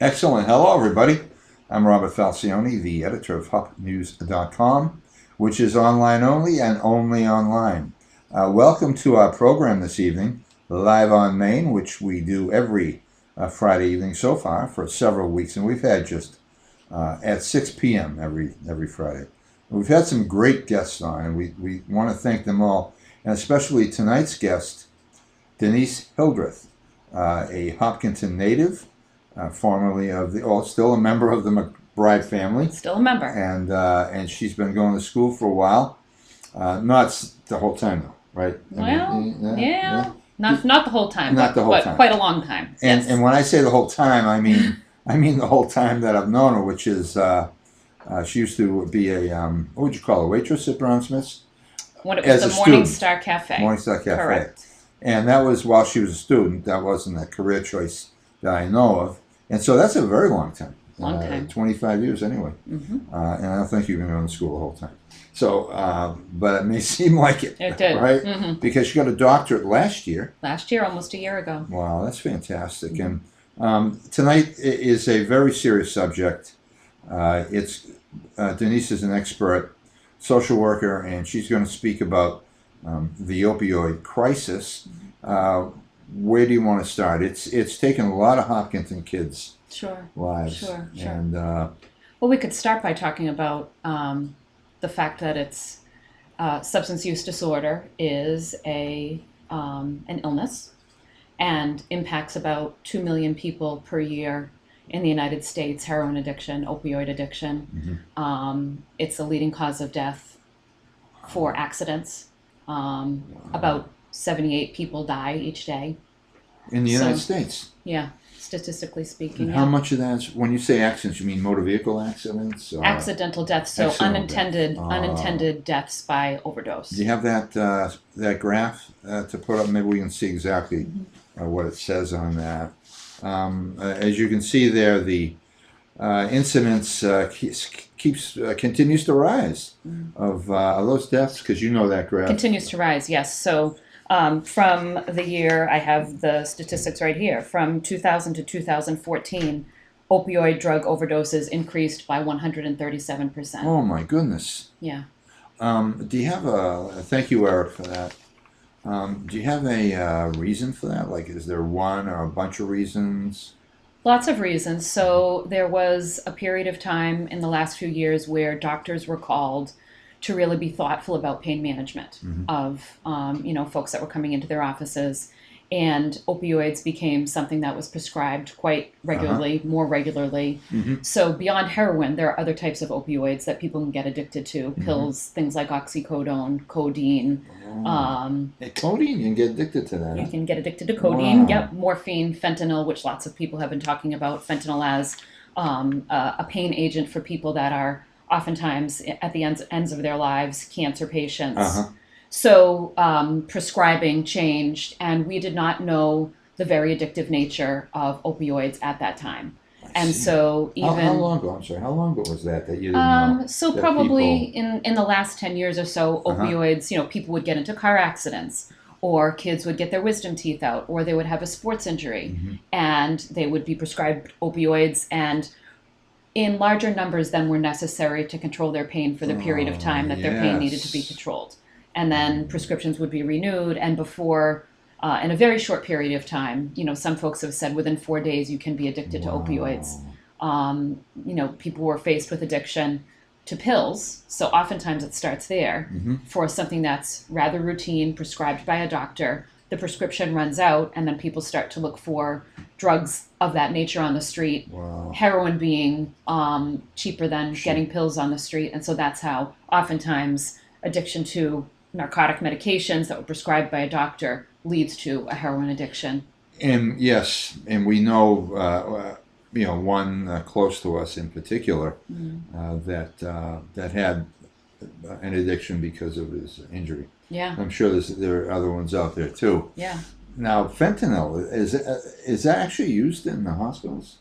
Excellent. Hello, everybody. I'm Robert Falcione, the editor of HupNews.com, which is online only and only online. Welcome to our program this evening, Live on Main, which we do every Friday evening so far for several weeks, and we've had just at 6 p.m. every Friday. We've had some great guests on, and we want to thank them all, and especially tonight's guest, Denise Hildreth, a Hopkinton native, formerly still a member of the McBride family, Still a member. and she's been going to school for a while, not the whole time though, right? Yeah. Not the whole time, Not the whole but time. quite a long time. Yes. And when I say the whole time, I mean the whole time that I've known her, which is she used to be a what would you call a waitress at Brown Smith's? When it was the Morning Star Cafe. Morning Star Cafe. Correct. And that was while she was a student. That wasn't a career choice that I know of. And so that's a very long time. Long time. 25 years anyway. Mm-hmm. And I don't think you've been going to school the whole time. So, but it may seem like it. It did. Right? Mm-hmm. Because she got a doctorate last year. Last year, almost a year ago. Wow, that's fantastic. Mm-hmm. And tonight is a very serious subject. Denise is an expert social worker, and she's going to speak about the opioid crisis. Where do you want to start? It's taken a lot of Hopkinton kids' lives. Sure. And well, we could start by talking about the fact that it's substance use disorder is an illness and impacts about 2 million people per year in the United States. Heroin addiction, opioid addiction. Mm-hmm. It's the leading cause of death for accidents. About 78 people die each day. In the United States? Yeah, statistically speaking. And how much of that is, when you say accidents, you mean motor vehicle accidents? Or accidental deaths, so unintended deaths by overdose. Do you have that graph to put up? Maybe we can see exactly what it says on that. As you can see there, the incidence continues to rise of those deaths, because you know that graph. Continues to rise, yes. So from the year, I have the statistics right here, from 2000 to 2014, opioid drug overdoses increased by 137%. Oh my goodness. Yeah. Do you have thank you, Eric, for that. Do you have a reason for that? Like, is there one or a bunch of reasons? Lots of reasons. So there was a period of time in the last few years where doctors were called to really be thoughtful about pain management of folks that were coming into their offices, and opioids became something that was prescribed quite regularly, more regularly. So beyond heroin, there are other types of opioids that people can get addicted to. Pills, things like oxycodone, codeine. Codeine, you can get addicted to that. You can get addicted to codeine. Wow. Yep, morphine, fentanyl, which lots of people have been talking about. Fentanyl as a pain agent for people that are oftentimes at the ends of their lives, cancer patients. So prescribing changed, and we did not know the very addictive nature of opioids at that time. And so even how long ago? I'm sorry. How long ago was that you didn't know? So probably in the last 10 years or so, opioids. People would get into car accidents, or kids would get their wisdom teeth out, or they would have a sports injury, and they would be prescribed opioids, and in larger numbers than were necessary to control their pain for the period of time that their pain needed to be controlled. And then prescriptions would be renewed, and before, in a very short period of time, some folks have said within 4 days you can be addicted to opioids. People were faced with addiction to pills, so oftentimes it starts there for something that's rather routine, prescribed by a doctor. The prescription runs out, and then people start to look for drugs of that nature on the street. Heroin being cheaper than getting pills on the street, and so that's how oftentimes addiction to narcotic medications that were prescribed by a doctor leads to a heroin addiction. And yes, and we know one close to us in particular that had an addiction because of his injury. Yeah. I'm sure there are other ones out there too. Yeah. Now, fentanyl, is that actually used in the hospitals?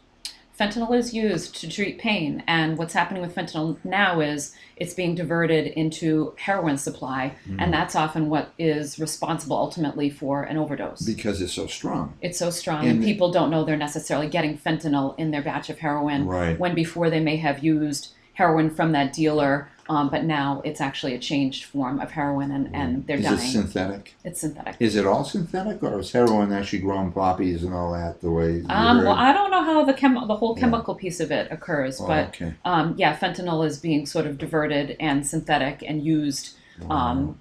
Fentanyl is used to treat pain, and what's happening with fentanyl now is it's being diverted into heroin supply, and that's often what is responsible ultimately for an overdose. Because it's so strong. It's so strong, and people don't know they're necessarily getting fentanyl in their batch of heroin, right, when before they may have used heroin from that dealer, but now it's actually a changed form of heroin, and they're dying. Is it synthetic? It's synthetic. Is it all synthetic, or is heroin actually growing poppies and all that the way you Well, I don't know how the whole chemical piece of it occurs, but okay. Yeah, fentanyl is being sort of diverted and synthetic and used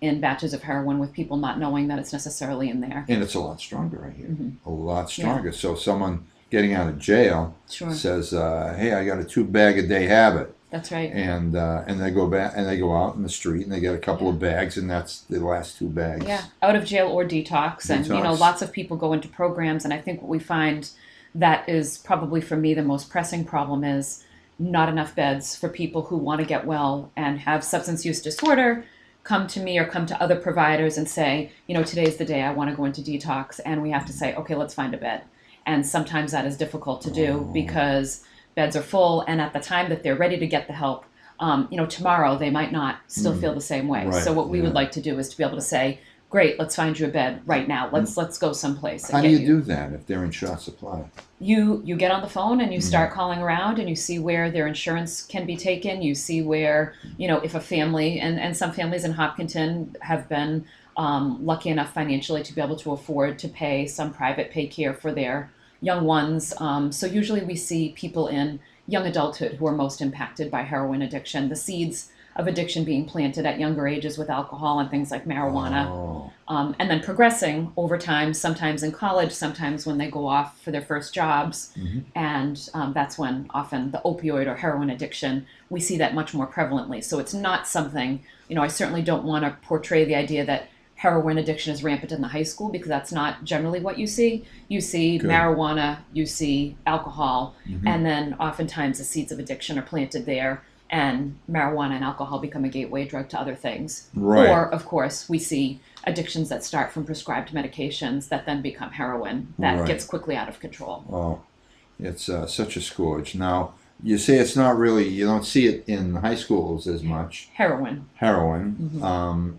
in batches of heroin with people not knowing that it's necessarily in there. And it's a lot stronger, I hear. A lot stronger. Yeah. So someone getting out of jail says, "Hey, I got a 2-bag-a-day habit." That's right. And they go back and they go out in the street and they get a couple of bags, and that's the last 2 bags. Yeah, out of jail or detox. And lots of people go into programs, and I think what we find that is probably for me the most pressing problem is not enough beds for people who want to get well and have substance use disorder, come to me or come to other providers and say, today's the day I want to go into detox, and we have to say, okay, let's find a bed. And sometimes that is difficult to do because beds are full, and at the time that they're ready to get the help, tomorrow they might not still feel the same way. Right. So what we would like to do is to be able to say, great, let's find you a bed right now. Let's go someplace. How do you do that if they're in short supply? You get on the phone and you start calling around, and you see where their insurance can be taken. You see where, if a family, and some families in Hopkinton have been lucky enough financially to be able to afford to pay some private pay care for their young ones. So usually we see people in young adulthood who are most impacted by heroin addiction, the seeds of addiction being planted at younger ages with alcohol and things like marijuana, and then progressing over time, sometimes in college, sometimes when they go off for their first jobs. And that's when often the opioid or heroin addiction, we see that much more prevalently. So it's not something, I certainly don't want to portray the idea that heroin addiction is rampant in the high school, because that's not generally what you see. You see marijuana, you see alcohol, and then oftentimes the seeds of addiction are planted there, and marijuana and alcohol become a gateway drug to other things. Right. Or, of course, we see addictions that start from prescribed medications that then become heroin that gets quickly out of control. Oh, it's such a scourge. Now, you say it's not really, you don't see it in high schools as much. Heroin.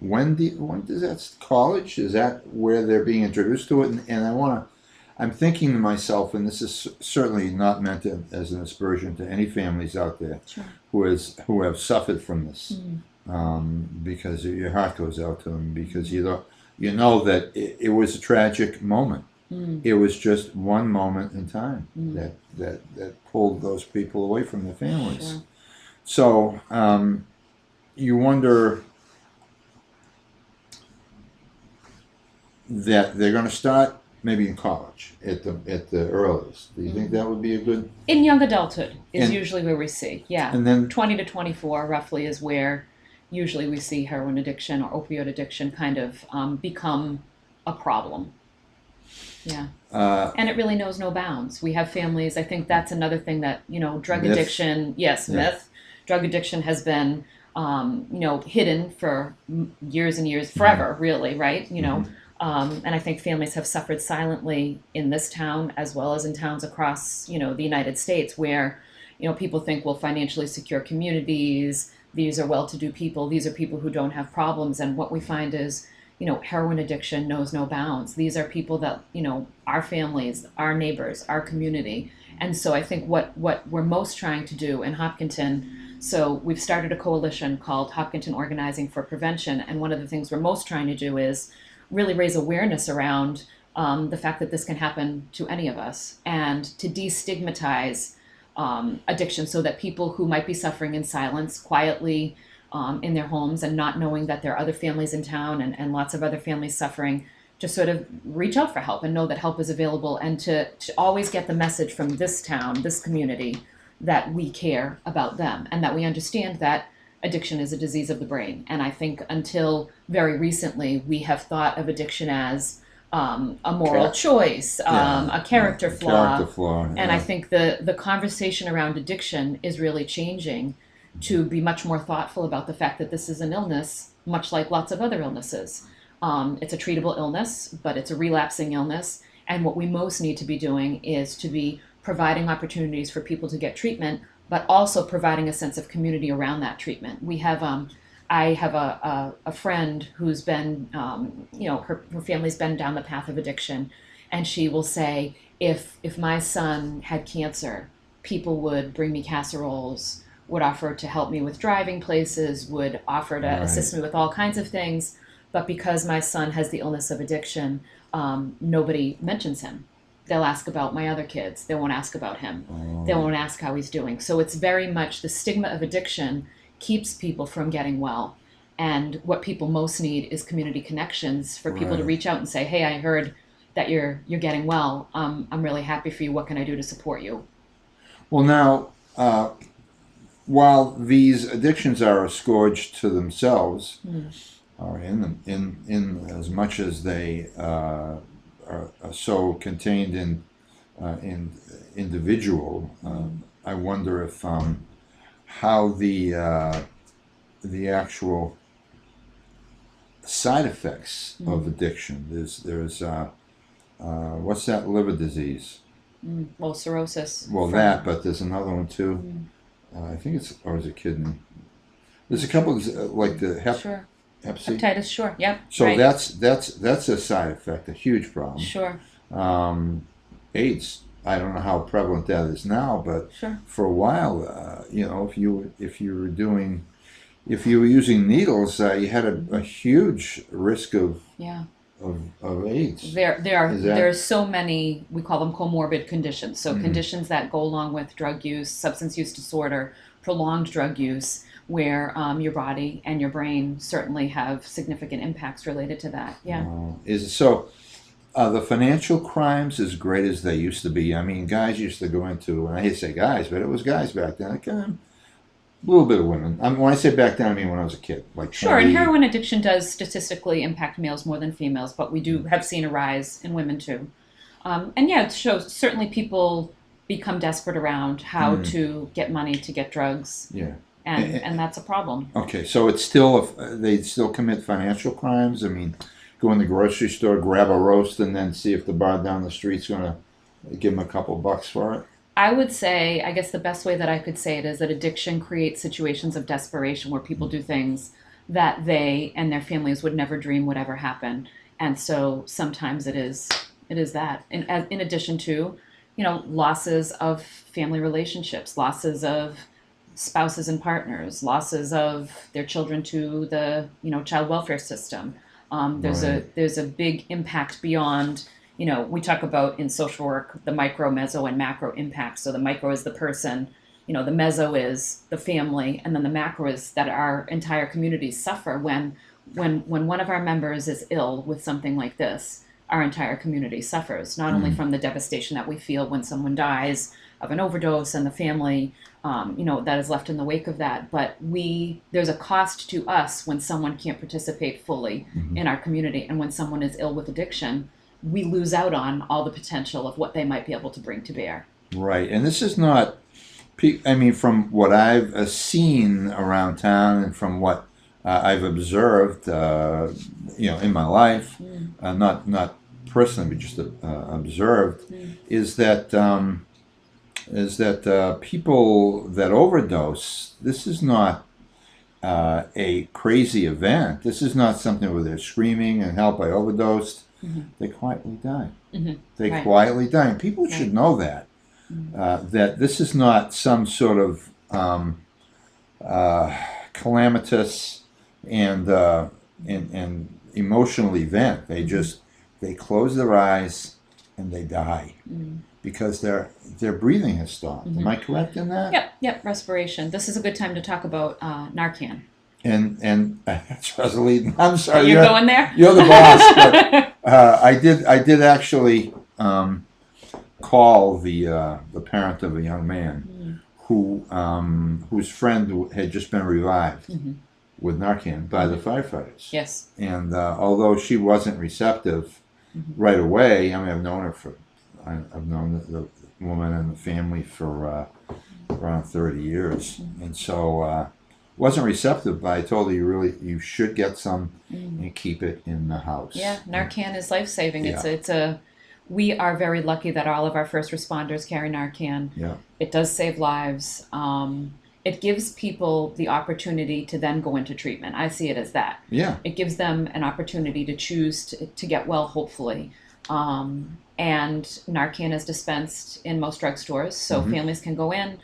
When does that, college? Is that where they're being introduced to it? And I'm thinking to myself, and this is certainly not meant as an aspersion to any families out there who have suffered from this, because your heart goes out to them, because you know that it was a tragic moment. It was just one moment in time that pulled those people away from their families. So you wonder that they're going to start maybe in college at the earliest. Do you think that would be a good? In young adulthood is usually where we see, and then 20 to 24 roughly is where usually we see heroin addiction or opioid addiction kind of become a problem. Yeah. And it really knows no bounds. We have families, I think that's another thing that, drug addiction, myth. Drug addiction has been, hidden for years and years, forever, really, right? And I think families have suffered silently in this town as well as in towns across, the United States where, people think, well, financially secure communities, these are well-to-do people, these are people who don't have problems. And what we find is, heroin addiction knows no bounds. These are people that, our families, our neighbors, our community. And so I think what we're most trying to do in Hopkinton, so we've started a coalition called Hopkinton Organizing for Prevention. And one of the things we're most trying to do is really raise awareness around the fact that this can happen to any of us, and to destigmatize addiction so that people who might be suffering in silence, quietly, in their homes and not knowing that there are other families in town and lots of other families suffering, to sort of reach out for help and know that help is available, and to always get the message from this town, this community, that we care about them and that we understand that addiction is a disease of the brain. And I think until very recently, we have thought of addiction as a moral choice, a character flaw. And I think the conversation around addiction is really changing to be much more thoughtful about the fact that this is an illness, much like lots of other illnesses. It's a treatable illness, but it's a relapsing illness. And what we most need to be doing is to be providing opportunities for people to get treatment, but also providing a sense of community around that treatment. We have I have a friend who's been, her family's been down the path of addiction, and she will say, if my son had cancer, people would bring me casseroles, would offer to help me with driving places, would offer to assist me with all kinds of things. But because my son has the illness of addiction, nobody mentions him. They'll ask about my other kids. They won't ask about him. They won't ask how he's doing. So it's very much the stigma of addiction keeps people from getting well. And what people most need is community connections for people to reach out and say, hey, I heard that you're getting well. I'm really happy for you. What can I do to support you? Well, now, while these addictions are a scourge to themselves, or in as much as they are so contained in individual, I wonder if how the actual side effects of addiction. There's what's that liver disease? Well, cirrhosis. Well, that, but there's another one too. I think it's, or is it kidney? There's a couple of, like the hep C. Hepatitis, sure, yep. So that's a side effect, a huge problem. Sure. AIDS, I don't know how prevalent that is now, but for a while, if you were using needles, you had a huge risk of AIDS. There are so many, we call them comorbid conditions. So conditions that go along with drug use, substance use disorder, prolonged drug use, where your body and your brain certainly have significant impacts related to that. Yeah. The financial crimes as great as they used to be? I mean, guys used to go into, and I hate to say guys, but it was guys back then. Like, a little bit of women. When I say back then, I mean when I was a kid. Like 20. And heroin addiction does statistically impact males more than females, but we do have seen a rise in women too. It shows certainly people become desperate around how to get money to get drugs. Yeah. And that's a problem. Okay, so it's still, they still commit financial crimes? I mean, go in the grocery store, grab a roast, and then see if the bar down the street's going to give them a couple bucks for it? I would say, I guess the best way that I could say it is that addiction creates situations of desperation where people do things that they and their families would never dream would ever happen. And so sometimes it is that. In addition to, losses of family relationships, losses of spouses and partners, losses of their children to the, child welfare system. There's a big impact beyond, we talk about in social work, the micro, meso, and macro impacts. So the micro is the person, the meso is the family, and then the macro is that our entire communities suffer when one of our members is ill with something like this. Our entire community suffers, not only from the devastation that we feel when someone dies of an overdose and the family, that is left in the wake of that, but there's a cost to us when someone can't participate fully in our community, and when someone is ill with addiction, we lose out on all the potential of what they might be able to bring to bear. Right, and this is not, from what I've seen around town and from what I've observed, in my life, not personally, but just observed, is that people that overdose, this is not a crazy event. This is not something where they're screaming and help, I overdosed. They quietly die. They quietly die. And people should know that. That this is not some sort of calamitous and emotional event. They close their eyes and they die. Because their breathing has stopped. Am I correct in that? Yep, respiration. This is a good time to talk about Narcan. And that's Rosalie. I'm sorry. You're going there? You're the boss. But, I did actually call the parent of a young man whose friend had just been revived with Narcan by the firefighters. Yes. And although she wasn't receptive right away, I've known her I've known the woman and the family for around 30 years, and so wasn't receptive. But I told her you should get some and keep it in the house. Yeah, Narcan is life-saving. Yeah. we are very lucky that all of our first responders carry Narcan. Yeah. It does save lives. It gives people the opportunity to then go into treatment. I see it as that. Yeah. It gives them an opportunity to choose to get well, hopefully. And Narcan is dispensed in most drugstores, so families can go in,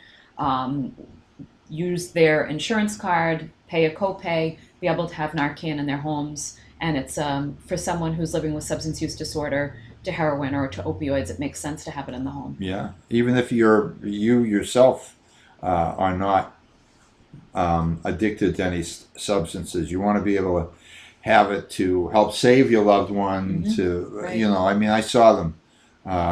use their insurance card, pay a copay, be able to have Narcan in their homes. And it's for someone who's living with substance use disorder, to heroin or to opioids, it makes sense to have it in the home. Yeah. Even if you yourself are not addicted to any substances, you want to be able to have it to help save your loved one. To Right. you know, I mean, I saw them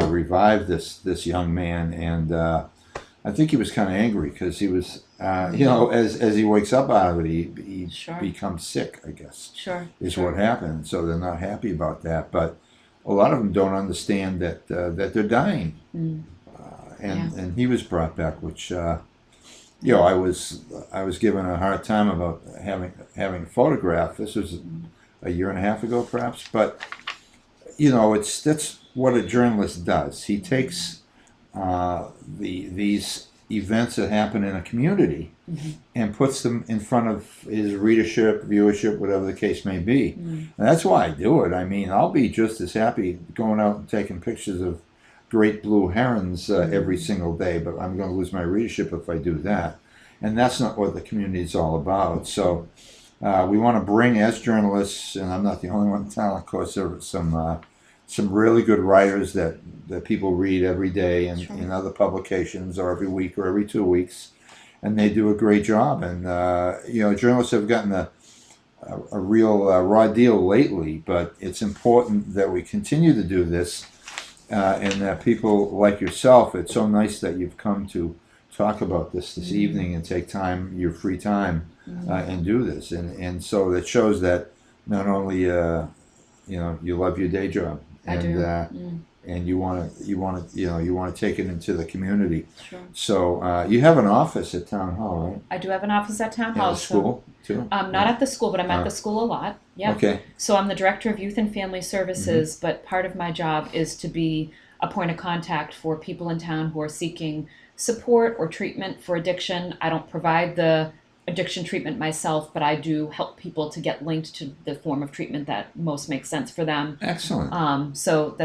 revive this young man, and I think he was kind of angry because he was, you know, as he wakes up out of it, he Sure. becomes sick, I guess, Sure. is Sure. what happened. So they're not happy about that, but a lot of them don't understand that that they're dying. And he was brought back, which you know, I was given a hard time about having a photograph. This was a year and a half ago, perhaps, but you know, that's what a journalist does. He takes these events that happen in a community and puts them in front of his readership, viewership, whatever the case may be. And that's why I do it. I mean, I'll be just as happy going out and taking pictures of great blue herons every single day, but I'm going to lose my readership if I do that. And that's not what the community is all about. So we want to bring, as journalists, and I'm not the only one in town, of course, there are some really good writers that people read every day in other publications, or every week or every 2 weeks, and they do a great job. And you know, journalists have gotten a real raw deal lately, but it's important that we continue to do this, and that people like yourself, it's so nice that you've come to talk about this evening and take time, your free time, and do this. And so it shows that not only you know, you love your day job, and you want to take it into the community. Sure. So you have an office at Town Hall, right? I do have an office at Town Hall. At the school too? Not at the school, but I'm at the school a lot. Yeah. Okay. So I'm the director of youth and family services, but part of my job is to be a point of contact for people in town who are seeking support or treatment for addiction. I don't provide the addiction treatment myself, but I do help people to get linked to the form of treatment that most makes sense for them. Excellent. So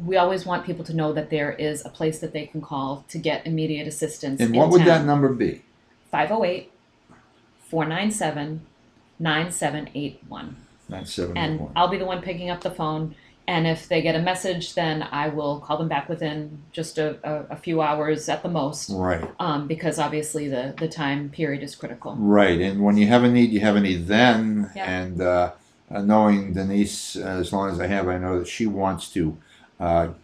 we always want people to know that there is a place that they can call to get immediate assistance. And what would that number be? 508-497-9781. 9781. And I'll be the one picking up the phone. And if they get a message, then I will call them back within just a few hours at the most. Right. Because obviously the time period is critical. Right. And when you have a need, you have a need then. Yeah. And knowing Denise as long as I have, I know that she wants to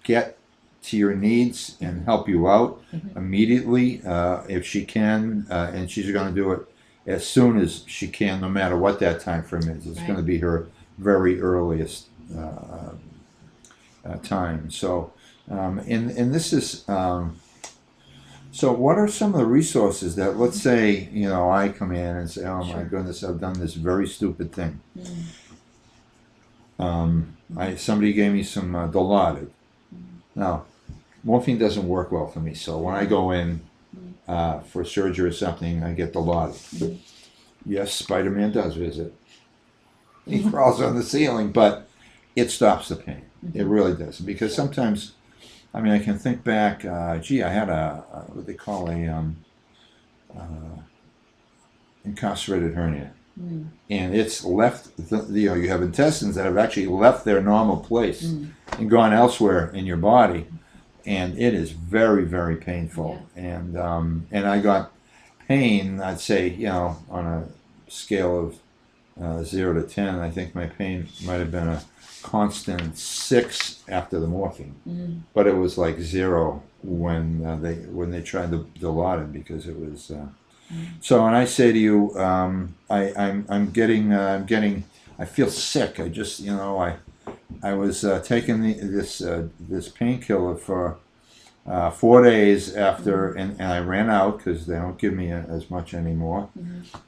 get to your needs and help you out immediately if she can. And she's going to do it as soon as she can, no matter what that time frame is. It's going to be her very earliest time. So, and this is, so what are some of the resources that, let's say, you know, I come in and say, oh my goodness, I've done this very stupid thing. Somebody gave me some Dilaudid. Now, morphine doesn't work well for me, so when I go in for surgery or something, I get Dilaudid. Yes, Spider-Man does visit. He crawls on the ceiling, but it stops the pain. It really does. Because sometimes, I mean, I can think back, gee, I had what they call a incarcerated hernia. And it's left, you know, you have intestines that have actually left their normal place and gone elsewhere in your body. And it is very, very painful. Yeah. And I got pain, I'd say, you know, on a scale of 0 to 10, I think my pain might have been a constant 6 after the morphine, but it was like 0 when they tried the Dilaudid, because it was. So when I say to you, I'm getting, I feel sick. I just, you know, I was taking this painkiller for 4 days after, and I ran out because they don't give me as much anymore.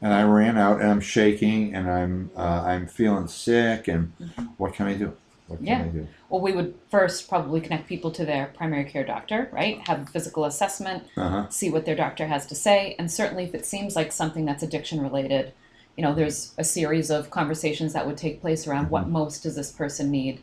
And I ran out, and I'm shaking, and I'm feeling sick. And what can I do? What can Yeah. they do? Well, we would first probably connect people to their primary care doctor, right? Have a physical assessment, Uh-huh. see what their doctor has to say, and certainly if it seems like something that's addiction related, there's a series of conversations that would take place around what most does this person need,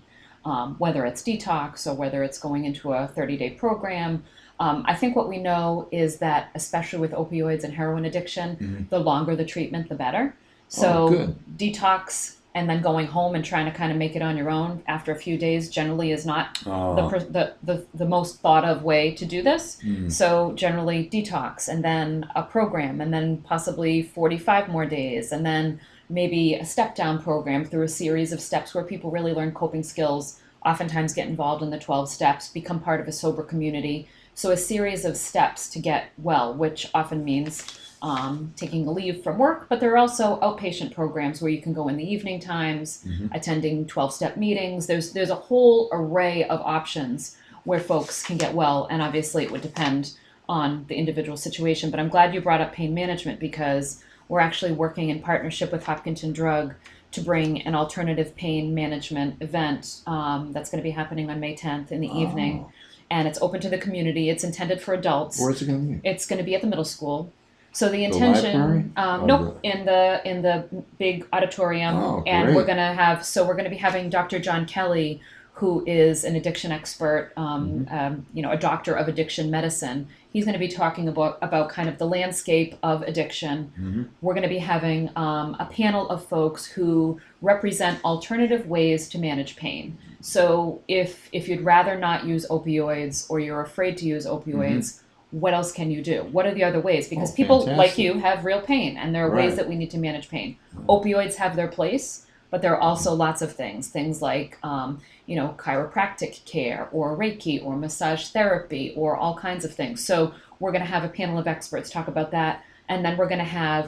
whether it's detox or whether it's going into a 30-day program. I think what we know is that, especially with opioids and heroin addiction, the longer the treatment, the better. So good. detox and then going home and trying to kind of make it on your own after a few days generally is not the most thought of way to do this. So generally detox and then a program and then possibly 45 more days and then maybe a step down program through a series of steps where people really learn coping skills, oftentimes get involved in the 12 steps, become part of a sober community. So a series of steps to get well, which often means taking a leave from work, but there are also outpatient programs where you can go in the evening times, attending 12-step meetings. There's a whole array of options where folks can get well, and obviously it would depend on the individual situation. But I'm glad you brought up pain management because we're actually working in partnership with Hopkinton Drug to bring an alternative pain management event that's going to be happening on May 10th in the evening. And it's open to the community. It's intended for adults. Where's it going to be? It's going to be at the middle school. So the library? intention, nope, in the big auditorium, Oh, and great. we're going to be having Dr. John Kelly, who is an addiction expert, a doctor of addiction medicine. He's going to be talking about kind of the landscape of addiction. We're going to be having a panel of folks who represent alternative ways to manage pain. So if you'd rather not use opioids or you're afraid to use opioids, what else can you do? What are the other ways? Because people like you have real pain, and there are ways that we need to manage pain. Opioids have their place, but there are also lots of things like chiropractic care or Reiki or massage therapy or all kinds of things. So we're going to have a panel of experts talk about that. And then we're going to have,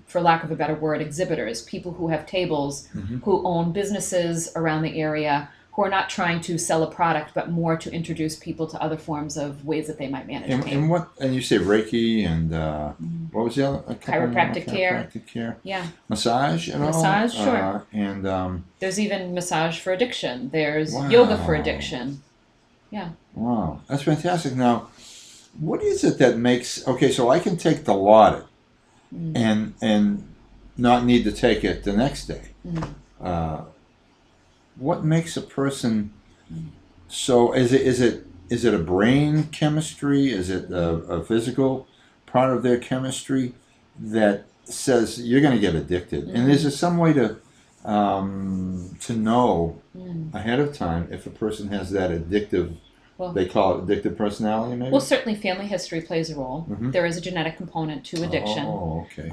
for lack of a better word, exhibitors, people who have tables, who own businesses around the area, who are not trying to sell a product, but more to introduce people to other forms of ways that they might manage pain. And you say Reiki and what was the other? Chiropractic care. Chiropractic care. Yeah. Massage and all? Massage, sure. And there's even massage for addiction. There's yoga for addiction. Yeah. Wow, that's fantastic. Now, what is it that makes... Okay, so I can take the Dilaudid and not need to take it the next day. What makes a person so? Is it a brain chemistry? Is it a physical part of their chemistry that says you're going to get addicted? And is there some way to know ahead of time if a person has that addictive? They call it addictive personality, maybe? Well, certainly family history plays a role. There is a genetic component to addiction. Oh, okay.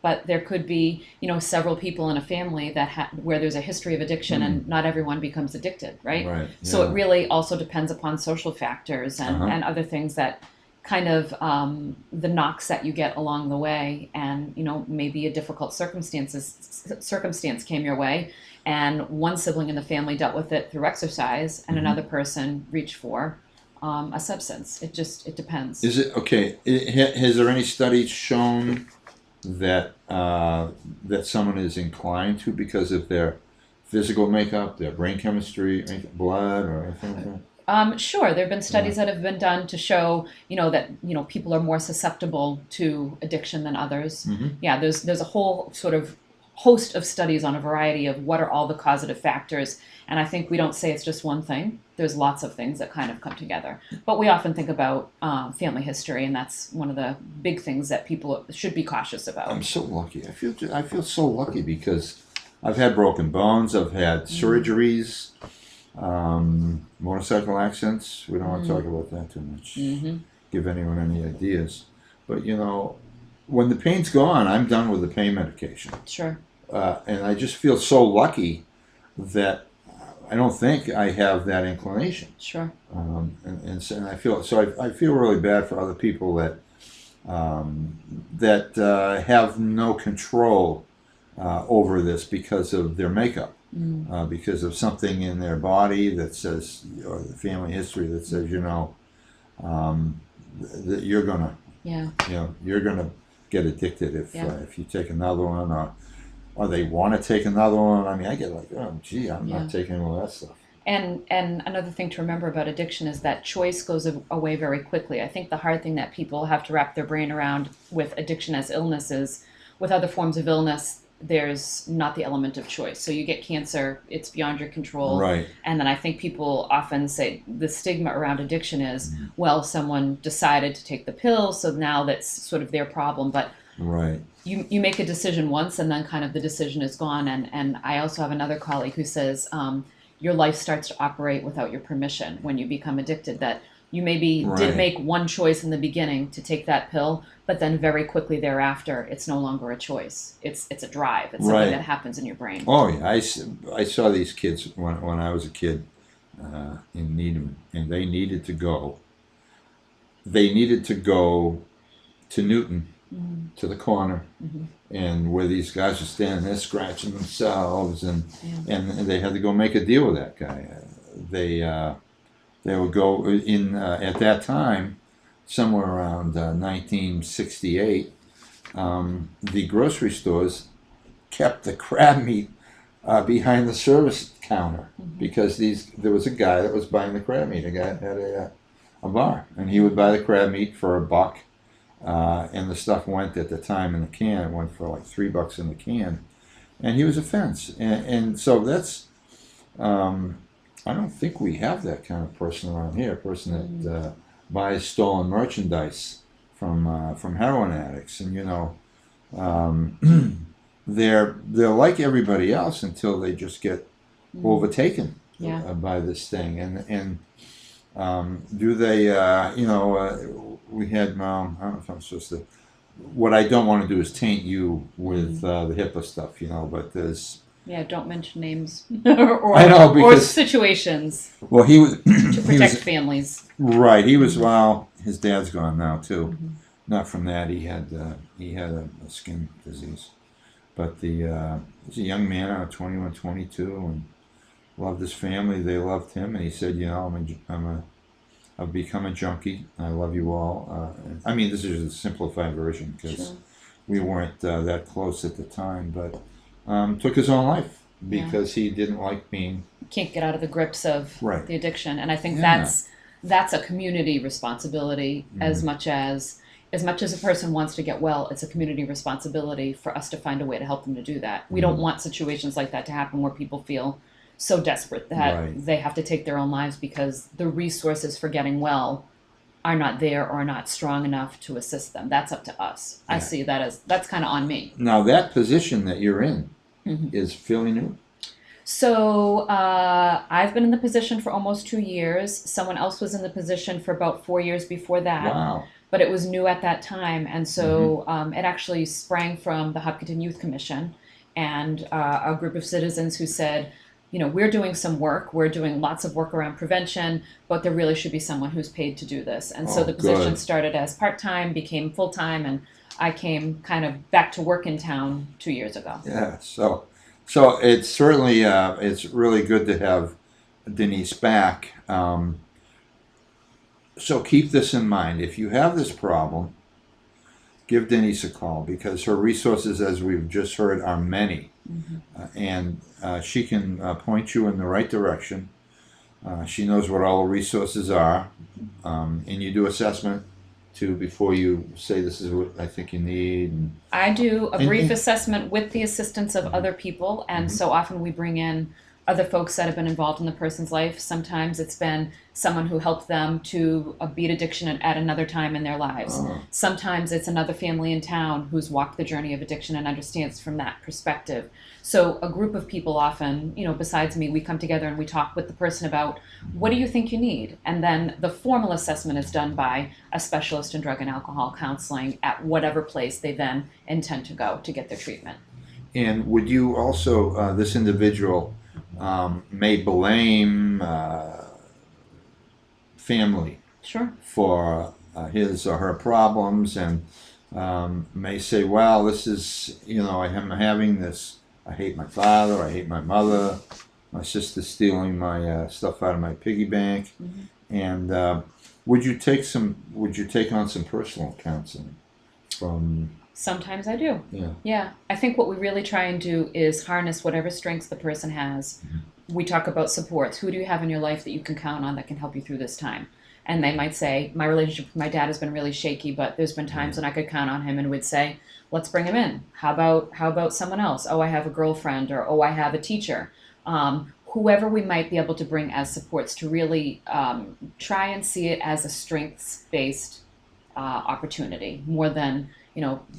But there could be, several people in a family where there's a history of addiction and not everyone becomes addicted, right? Right. So it really also depends upon social factors and other things that kind of the knocks that you get along the way, and maybe a difficult circumstance came your way, and one sibling in the family dealt with it through exercise, and another person reached for a substance. It depends. Is it okay? Has there any studies shown that that someone is inclined to because of their physical makeup, their brain chemistry, blood, or anything like that? Sure, there have been studies that have been done to show, that people are more susceptible to addiction than others. Yeah, there's a whole sort of host of studies on a variety of what are all the causative factors, and I think we don't say it's just one thing. There's lots of things that kind of come together, but we often think about family history, and that's one of the big things that people should be cautious about. I'm so lucky. I feel so lucky because I've had broken bones. I've had surgeries. Motorcycle accidents. We don't want to talk about that too much. Give anyone any ideas. But when the pain's gone, I'm done with the pain medication. Sure. And I just feel so lucky that I don't think I have that inclination. Sure. And I feel really bad for other people that have no control over this because of their makeup. Because of something in their body that says, or the family history that says, that you're gonna, you're gonna get addicted if you take another one, or or they want to take another one. I mean, I get like, oh, gee, I'm Yeah. not taking all that stuff. And another thing to remember about addiction is that choice goes away very quickly. I think the hard thing that people have to wrap their brain around with addiction as illness is, with other forms of illness, there's not the element of choice. So you get cancer, it's beyond your control. Right. And then I think people often say the stigma around addiction is, Mm-hmm. well, someone decided to take the pill, so now that's sort of their problem. But Right. you make a decision once, and then kind of the decision is gone. And I also have another colleague who says, your life starts to operate without your permission when you become addicted. That you maybe Right. did make one choice in the beginning to take that pill, but then very quickly thereafter, it's no longer a choice. It's a drive. It's something Right. that happens in your brain. Oh yeah, I saw these kids when I was a kid in Needham, and they needed to go. They needed to go to Newton, Mm-hmm. to the corner, Mm-hmm. and where these guys are standing there scratching themselves, and Yeah. and they had to go make a deal with that guy. They would go in at that time, somewhere around 1968. The grocery stores kept the crab meat behind the service counter because there was a guy that was buying the crab meat. A guy had a bar, and he would buy the crab meat for $1, and the stuff went at the time in the can. It went for like $3 in the can, and he was a fence. And so that's I don't think we have that kind of person around here. A person that buys stolen merchandise from heroin addicts, and they're like everybody else until they just get overtaken Yeah. by this thing. And do they? We had. I don't know if I'm supposed to. What I don't want to do is taint you with the HIPAA stuff, But there's. Yeah, don't mention names or, I know, or because- situations Well, he was. to he protect was, families. right. He was. Well, his dad's gone now too. Not from that. He had a skin disease, but he's a young man, 21, 22, and loved his family. They loved him, and he said, I've become a junkie. I love you all. I mean, this is a simplified version because Sure. we weren't that close at the time, but took his own life because he didn't like being. Can't get out of the grips of Right. the addiction, and I think Yeah. that's a community responsibility as much as a person wants to get well. It's a community responsibility for us to find a way to help them to do that. We don't want situations like that to happen where people feel so desperate that Right. they have to take their own lives because the resources for getting well are not there or not strong enough to assist them. That's up to us. I Yeah. see that as that's kind of on me. Now that position that you're in is fairly new. So I've been in the position for almost 2 years. Someone else was in the position for about 4 years before that. Wow. But it was new at that time, and so it actually sprang from the Hopkinton Youth Commission and a group of citizens who said, we're doing some work, we're doing lots of work around prevention, but there really should be someone who's paid to do this. And so Oh, the position good. started as part-time, became full-time, and I came kind of back to work in town 2 years ago. Yeah. So it's certainly it's really good to have Denise back. So keep this in mind. If you have this problem, give Denise a call because her resources, as we've just heard, are many. And she can point you in the right direction. She knows what all the resources are. And you do assessment, too, before you say this is what I think you need. And I do a And- brief and- assessment with the assistance of other people, and so often we bring in other folks that have been involved in the person's life. Sometimes it's been someone who helped them to beat addiction at another time in their lives. Oh. Sometimes it's another family in town who's walked the journey of addiction and understands from that perspective. So a group of people often, besides me, we come together and we talk with the person about what do you think you need? And then the formal assessment is done by a specialist in drug and alcohol counseling at whatever place they then intend to go to get their treatment. And would you also, this individual may blame family Sure. for his or her problems and may say, well, this is, I'm having this, I hate my father, I hate my mother, my sister's stealing my stuff out of my piggy bank. And would you take on some personal counseling from Sometimes I do. Yeah. Yeah. I think what we really try and do is harness whatever strengths the person has. We talk about supports. Who do you have in your life that you can count on that can help you through this time? And they might say, my relationship with my dad has been really shaky, but there's been times when I could count on him, and would say, let's bring him in. How about someone else? Oh, I have a girlfriend, or oh, I have a teacher. Whoever we might be able to bring as supports to really try and see it as a strengths based opportunity more than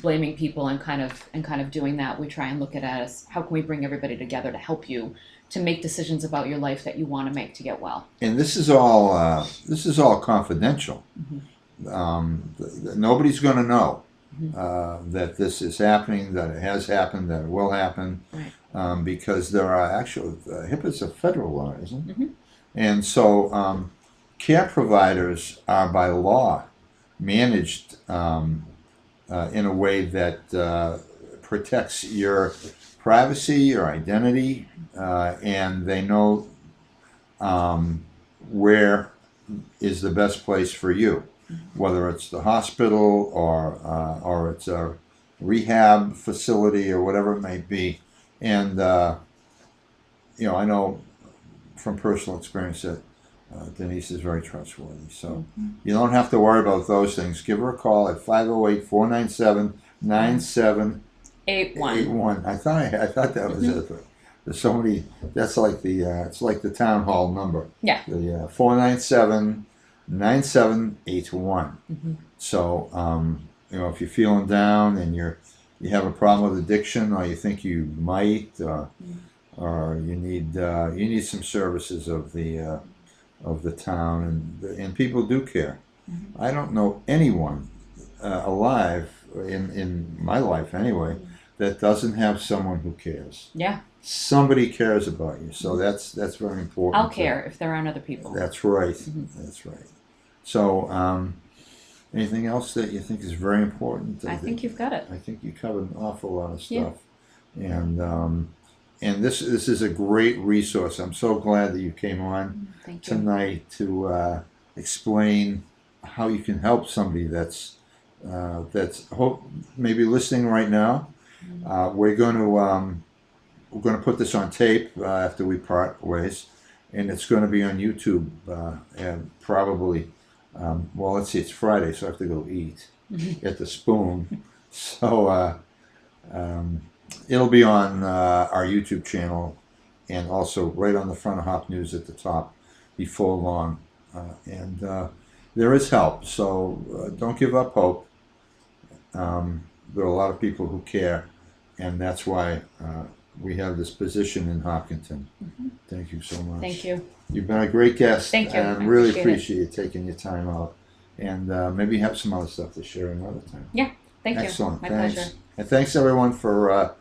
blaming people and kind of doing that. We try and look at it as how can we bring everybody together to help you to make decisions about your life that you want to make to get well. And this is all confidential. Nobody's going to know that this is happening, that it has happened, that it will happen, Right. because there are actual HIPAA's a federal law, isn't it? Mm-hmm. And so care providers are by law managed in a way that protects your privacy, your identity, and they know where is the best place for you, whether it's the hospital or it's a rehab facility or whatever it may be. And I know from personal experience that Denise is very trustworthy. So you don't have to worry about those things. Give her a call at 508-497-9781. I thought that was it. There's so many. That's like it's like the town hall number. Yeah. The 497-9781. So if you're feeling down and you have a problem with addiction, or you think you might, or you need some services of the town, and people do care. I don't know anyone alive in my life anyway that doesn't have someone who cares. Yeah. Somebody cares about you, so that's very important. I'll care if there aren't other people. That's right. That's right. So, anything else that you think is very important? I think you've got it. I think you covered an awful lot of stuff, and this is a great resource. I'm so glad that you came on tonight to explain how you can help somebody that's maybe listening right now. We're going to put this on tape after we part ways, and it's going to be on YouTube and probably. Well, let's see. It's Friday, so I have to go eat at the Spoon. So it'll be on our YouTube channel, and also right on the front of Hop News at the top before long. And there is help, so don't give up hope. There are a lot of people who care, and that's why we have this position in Hopkinton. Thank you so much. Thank you. You've been a great guest. Thank you. And I really appreciate you taking your time out. And maybe have some other stuff to share another time. Yeah, thank you. Excellent. My Thanks. pleasure. And thanks everyone for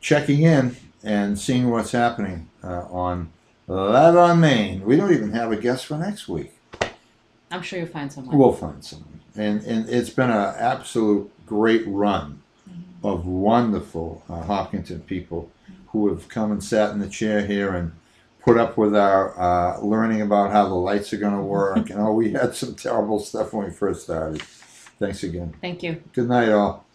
checking in and seeing what's happening on Live on Main. We don't even have a guest for next week. I'm sure you'll find someone. We'll find someone. And it's been an absolute great run of wonderful Hopkinton people who have come and sat in the chair here and put up with our learning about how the lights are going to work. We had some terrible stuff when we first started. Thanks again. Thank you. Good night, all.